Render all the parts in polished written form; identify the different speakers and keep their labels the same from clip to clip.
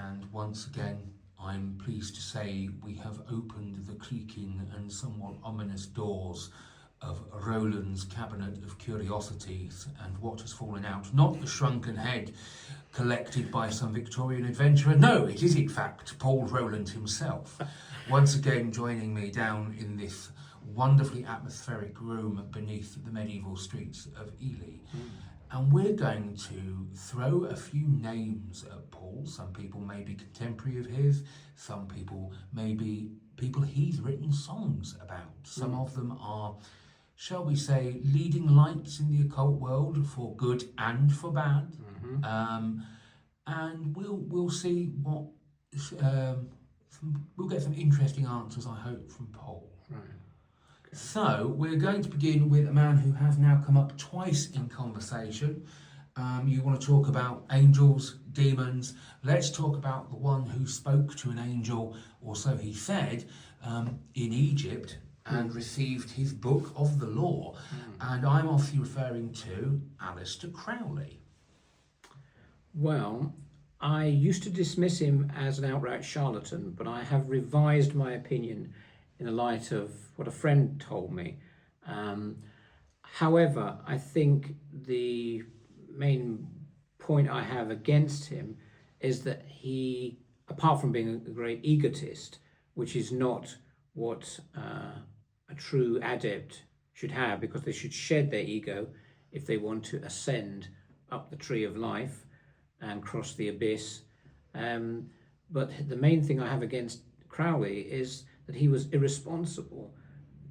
Speaker 1: and once again I'm pleased to say we have opened the creaking and somewhat ominous doors of Roland's Cabinet of Curiosities, and what has fallen out, not the shrunken head collected by some Victorian adventurer, no, it is in fact Paul Roland himself, once again joining me down in this wonderfully atmospheric room beneath the medieval streets of Ely. And we're going to throw a few names at Paul. Some people may be contemporary of his, some people may be people he's written songs about. Some of them are, shall we say, leading lights in the occult world for good and for bad. And we'll see what we'll get some interesting answers, I hope, from Paul.
Speaker 2: Right.
Speaker 1: So we're going to begin with a man who has now come up twice in conversation. You want to talk about angels, demons. Let's talk about the one who spoke to an angel, or so he said, in Egypt and received his book of the law. And I'm obviously referring to Aleister Crowley.
Speaker 2: Well, I used to dismiss him as an outright charlatan, but I have revised my opinion in the light of what a friend told me. However, I think the main point I have against him is that he, apart from being a great egotist, which is not what a true adept should have, because they should shed their ego if they want to ascend up the tree of life and cross the abyss. But the main thing I have against Crowley is that he was irresponsible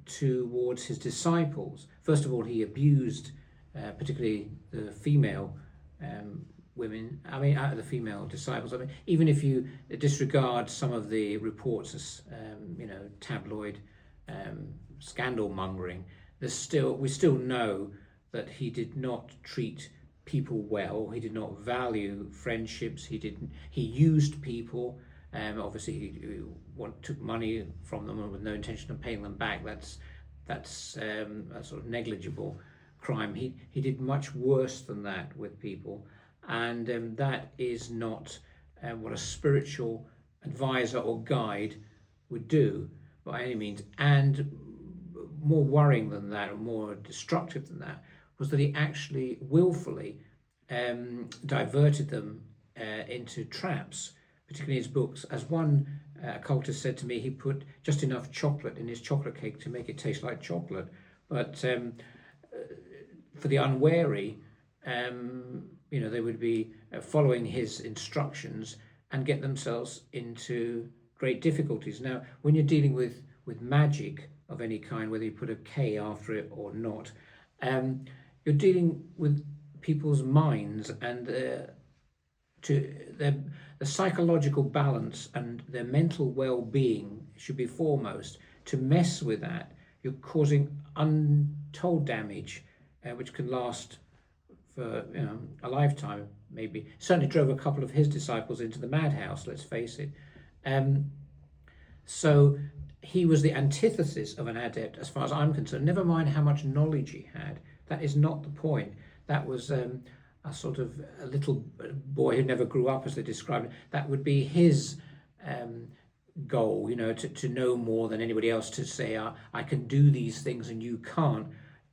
Speaker 2: towards his disciples. First of all, he abused particularly the female women, the female disciples. Even if you disregard some of the reports as, tabloid scandal mongering, we still know that he did not treat people well. He did not value friendships. He used people. Obviously, he took money from them with no intention of paying them back. That's a sort of negligible crime. He did much worse than that with people, and that is not what a spiritual advisor or guide would do by any means. And more worrying than that, or more destructive than that, was that he actually willfully diverted them into traps, particularly his books. As one occultist said to me, he put just enough chocolate in his chocolate cake to make it taste like chocolate. But for the unwary, they would be following his instructions and get themselves into great difficulties. Now, when you're dealing with magic of any kind, whether you put a K after it or not, you're dealing with people's minds, and the psychological balance and their mental well-being should be foremost. To mess with that, you're causing untold damage, which can last for a lifetime, maybe. Certainly drove a couple of his disciples into the madhouse, let's face it. So he was the antithesis of an adept as far as I'm concerned. Never mind how much knowledge he had. That is not the point. That was a sort of a little boy who never grew up, as they described it. That would be his goal, to know more than anybody else, to say, I can do these things and you can't.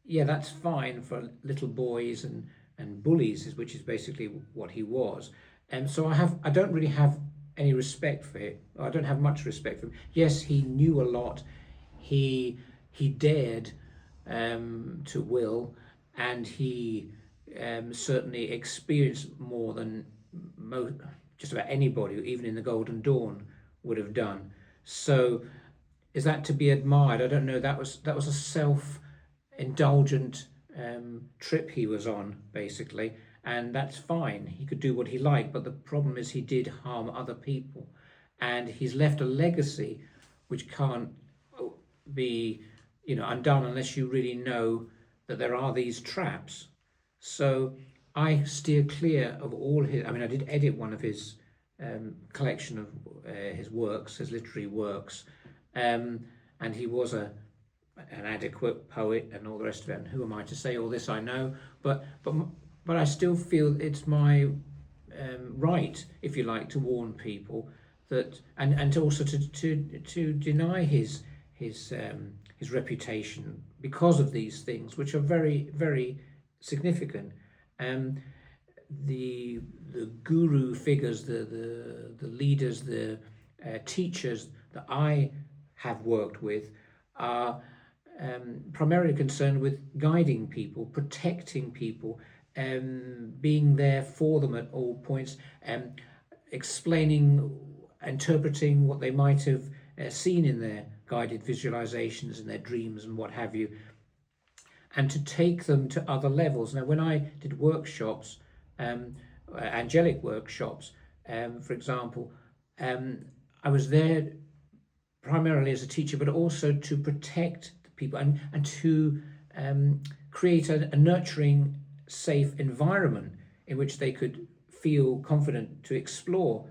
Speaker 2: Yeah, that's fine for little boys and bullies, which is basically what he was. And so I don't really have any respect for it. I don't have much respect for him. Yes, he knew a lot. He dared to will, and he certainly experienced more than just about anybody, even in the Golden Dawn, would have done. So is that to be admired? I don't know. That was a self-indulgent trip he was on, basically, and that's fine. He could do what he liked, but the problem is he did harm other people, and he's left a legacy which can't be undone unless you really know that there are these traps. So I steer clear of all his. I did edit one of his collection of his works, his literary works, and he was an adequate poet and all the rest of it. And who am I to say all this? I know, but I still feel it's my right, if you like, to warn people that, and also to deny his reputation because of these things, which are very, very significant. The guru figures, the leaders, the teachers that I have worked with are primarily concerned with guiding people, protecting people, being there for them at all points, explaining, interpreting what they might have seen in their guided visualizations and their dreams and what have you, and to take them to other levels. Now, when I did workshops, angelic workshops, for example, I was there primarily as a teacher, but also to protect the people and to create a nurturing, safe environment in which they could feel confident to explore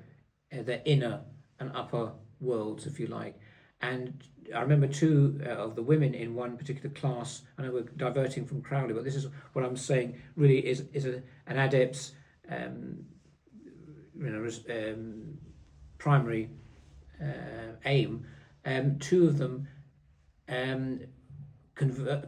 Speaker 2: their inner and upper worlds, if you like. And I remember two of the women in one particular class. I know we're diverting from Crowley, but this is what I'm saying really is an adept's primary aim. Two of them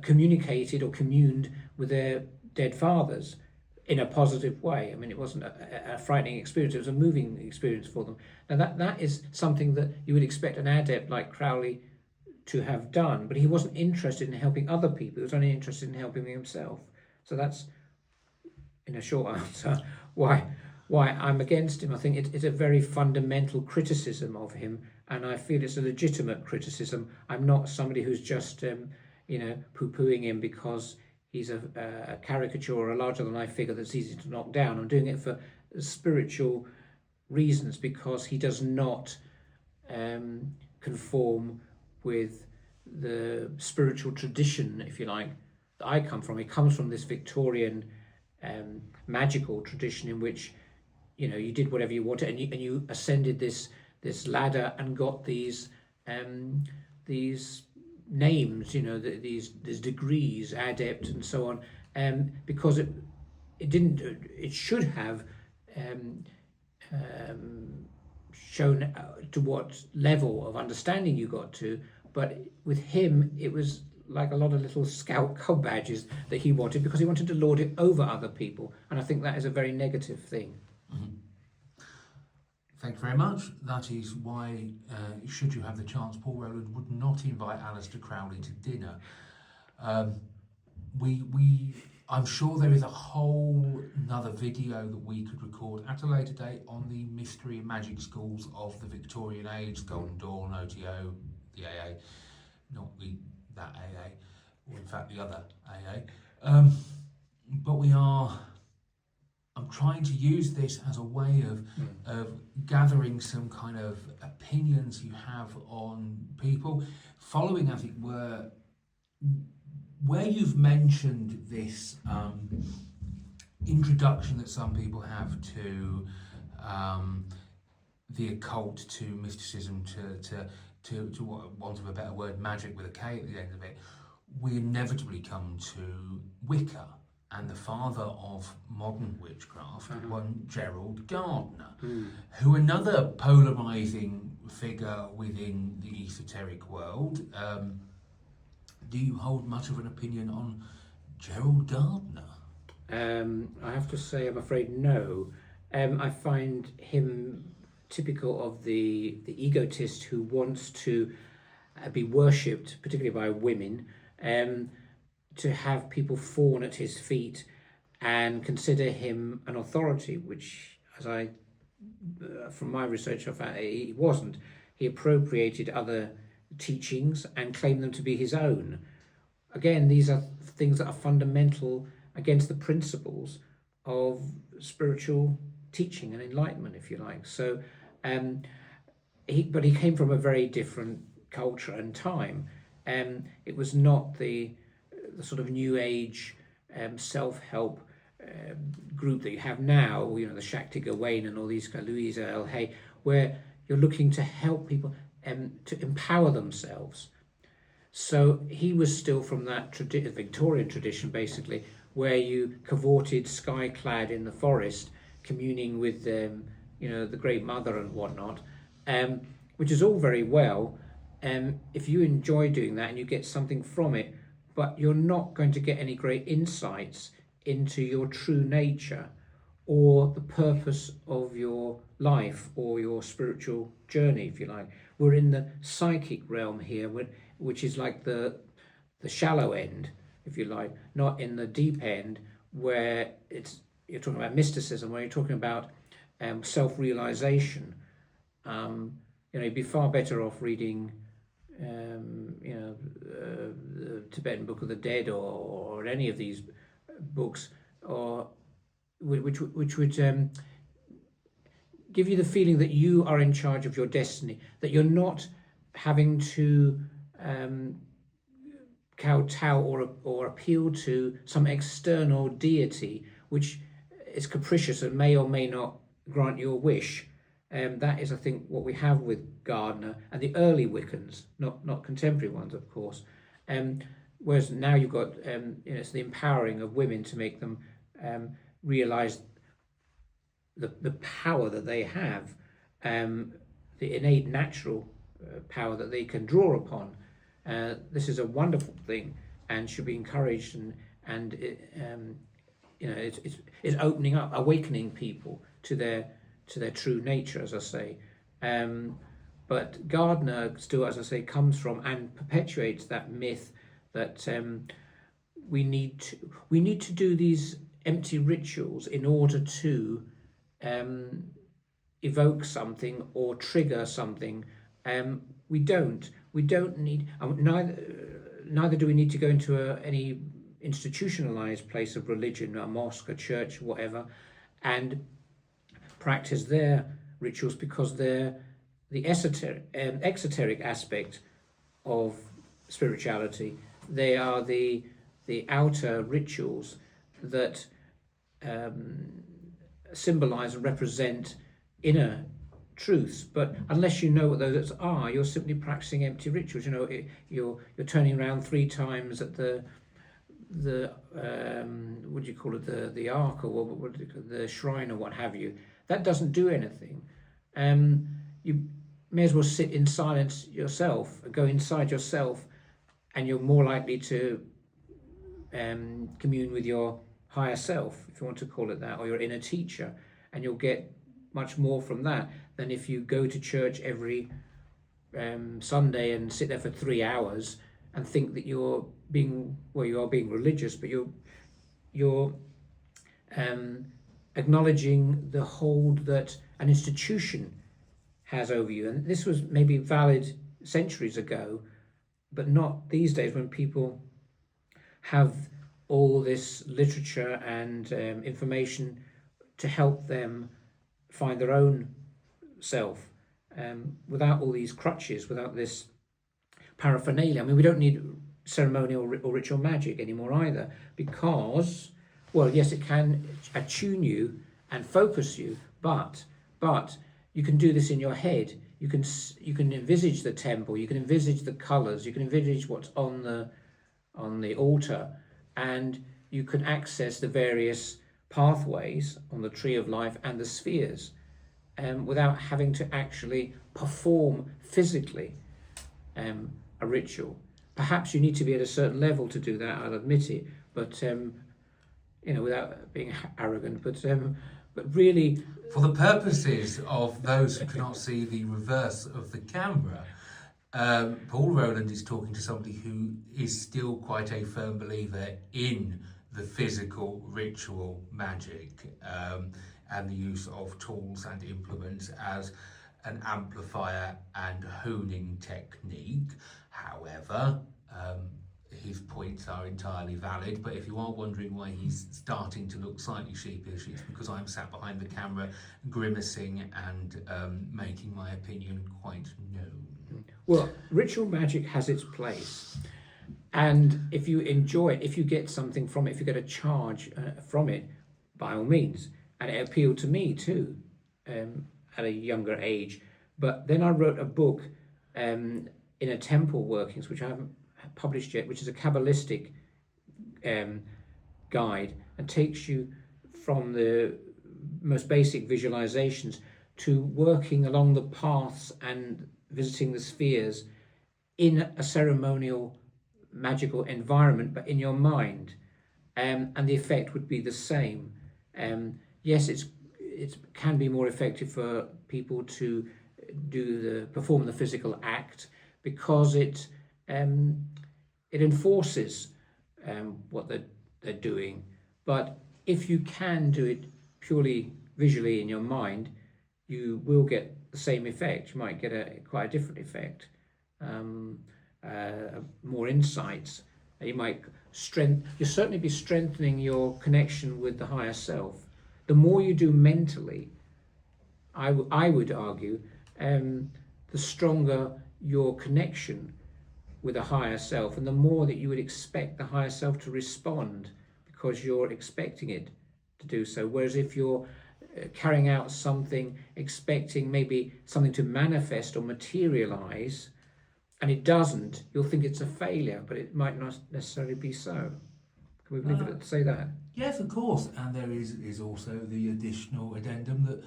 Speaker 2: communicated or communed with their dead fathers in a positive way. I mean, it wasn't a frightening experience, it was a moving experience for them. Now that is something that you would expect an adept like Crowley to have done, but he wasn't interested in helping other people, he was only interested in helping himself. So that's, in a short answer, why I'm against him. I think it's a very fundamental criticism of him, and I feel it's a legitimate criticism. I'm not somebody who's just poo-pooing him because he's a caricature or a larger-than-life figure that's easy to knock down. I'm doing it for spiritual reasons, because he does not conform with the spiritual tradition, if you like, that I come from. He comes from this Victorian magical tradition in which you did whatever you wanted, and you ascended this ladder and got these names, these degrees, adept and so on, because it should have shown to what level of understanding you got to, but with him it was like a lot of little scout cub badges that he wanted, because he wanted to lord it over other people, and I think that is a very negative thing.
Speaker 1: Mm-hmm. Thank you very much. That is why, should you have the chance, Paul Roland would not invite Aleister Crowley to dinner. I'm sure there is a whole another video that we could record at a later date on the mystery and magic schools of the Victorian age, Golden Dawn, OTO, the AA, not that AA, or in fact the other AA. But I'm trying to use this as a way of gathering some kind of opinions you have on people, following, as it were, where you've mentioned this introduction that some people have to the occult, to mysticism, to what, want of a better word, magic with a K at the end of it, we inevitably come to Wicca and the father of modern witchcraft, one Gerald Gardner, who, another polarising figure within the esoteric world. Do you hold much of an opinion on Gerald Gardner?
Speaker 2: I have to say, I'm afraid no. I find him typical of the egotist who wants to be worshipped, particularly by women, to have people fawn at his feet and consider him an authority, which, as I, from my research, I found he wasn't. He appropriated other teachings and claimed them to be his own. Again, these are things that are fundamental against the principles of spiritual teaching and enlightenment, if you like. So, but he came from a very different culture and time. It was not the sort of new age self-help group that you have now, the Shakti Gawain and all these, Louisa L. Hay, where you're looking to help people to empower themselves. So he was still from that Victorian tradition, basically, where you cavorted sky-clad in the forest, communing with the Great Mother and whatnot, which is all very well. If you enjoy doing that and you get something from it, but you're not going to get any great insights into your true nature or the purpose of your life or your spiritual journey, if you like. We're in the psychic realm here, which is like the shallow end, if you like, not in the deep end where you're talking about mysticism, where you're talking about self-realization. You'd be far better off reading the Tibetan Book of the Dead or any of these books, or which would give you the feeling that you are in charge of your destiny, that you're not having to kowtow or appeal to some external deity which is capricious and may or may not grant you a wish. That is, I think, what we have with Gardner and the early Wiccans, not contemporary ones, of course. Whereas now you've got it's the empowering of women to make them realize the power that they have, the innate natural power that they can draw upon. This is a wonderful thing and should be encouraged, and it's opening up, awakening people to their true nature, as I say. But Gardner still, as I say, comes from and perpetuates that myth that we need to do these empty rituals in order to evoke something or trigger something. We don't need, neither do we need to go into any institutionalized place of religion, a mosque, a church, whatever, and practice their rituals, because they're the exoteric aspect of spirituality. They are the outer rituals that symbolize and represent inner truths. But unless you know what those are, you're simply practicing empty rituals. You're turning around 3 times at the what do you call it, the ark, or what the shrine, or what have you. That doesn't do anything. You may as well sit in silence yourself, go inside yourself, and you're more likely to commune with your higher self, if you want to call it that, or your inner teacher, and you'll get much more from that than if you go to church every Sunday and sit there for 3 hours and think that you are being religious, but you're acknowledging the hold that an institution has over you. And this was maybe valid centuries ago, but not these days, when people have all this literature and information to help them find their own self, without all these crutches, without this paraphernalia. I mean, we don't need ceremonial or ritual magic anymore either, because, well, yes, it can attune you and focus you, but you can do this in your head. You can envisage the temple, you can envisage the colours, you can envisage what's on the altar, and you can access the various pathways on the tree of life and the spheres, without having to actually perform physically a ritual. Perhaps you need to be at a certain level to do that, I'll admit it, but without being arrogant, but really,
Speaker 1: for the purposes of those who cannot see the reverse of the camera, Paul Roland is talking to somebody who is still quite a firm believer in the physical ritual magic, and the use of tools and implements as an amplifier and honing technique. However, his points are entirely valid, but if you are wondering why he's starting to look slightly sheepish, it's because I'm sat behind the camera grimacing and making my opinion quite known.
Speaker 2: Well, ritual magic has its place, and if you enjoy it, if you get something from it, if you get a charge from it, by all means. And it appealed to me too, at a younger age. But then I wrote a book, Inner Temple Workings, which I haven't published yet, which is a Kabbalistic guide, and takes you from the most basic visualizations to working along the paths and visiting the spheres in a ceremonial, magical environment, but in your mind, and the effect would be the same. Yes, it can be more effective for people to perform the physical act because it enforces what they're doing. But if you can do it purely visually in your mind, you will get the same effect. You might get quite a different effect, more insights. You might you'll certainly be strengthening your connection with the higher self. The more you do mentally, I would argue, the stronger your connection with a higher self, and the more that you would expect the higher self to respond because you're expecting it to do so. Whereas if you're carrying out something, expecting maybe something to manifest or materialize, and it doesn't, you'll think it's a failure, but it might not necessarily be so. Can we leave it at say that?
Speaker 1: Yes, of course. And there is also the additional addendum that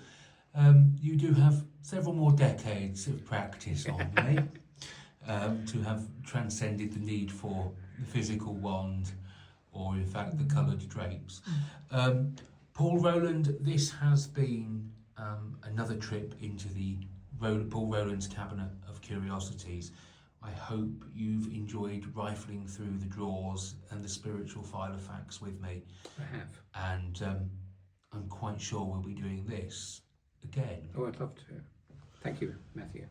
Speaker 1: you do have several more decades of practice on me to have transcended the need for the physical wand or, in fact, the coloured drapes. Paul Roland, this has been another trip into the Paul Roland's Cabinet of Curiosities. I hope you've enjoyed rifling through the drawers and the spiritual file of facts with me.
Speaker 2: I have.
Speaker 1: And I'm quite sure we'll be doing this again.
Speaker 2: Oh, I'd love to. Thank you, Matthew.